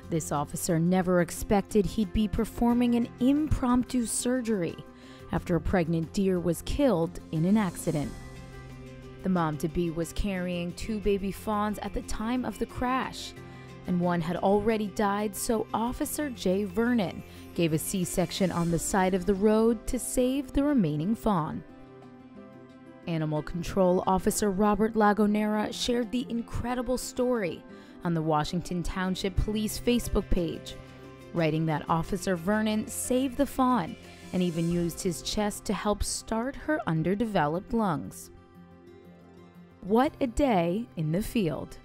This officer never expected he'd be performing an impromptu surgery after a pregnant deer was killed in an accident. The mom-to-be was carrying 2 baby fawns at the time of the crash, and one had already died, so Officer J. Vernon gave a C-section on the side of the road to save the remaining fawn. Animal Control Officer Robert Lagonera shared the incredible story on the Washington Township Police Facebook page, writing that Officer Vernon saved the fawn and even used his chest to help start her underdeveloped lungs. What a day in the field.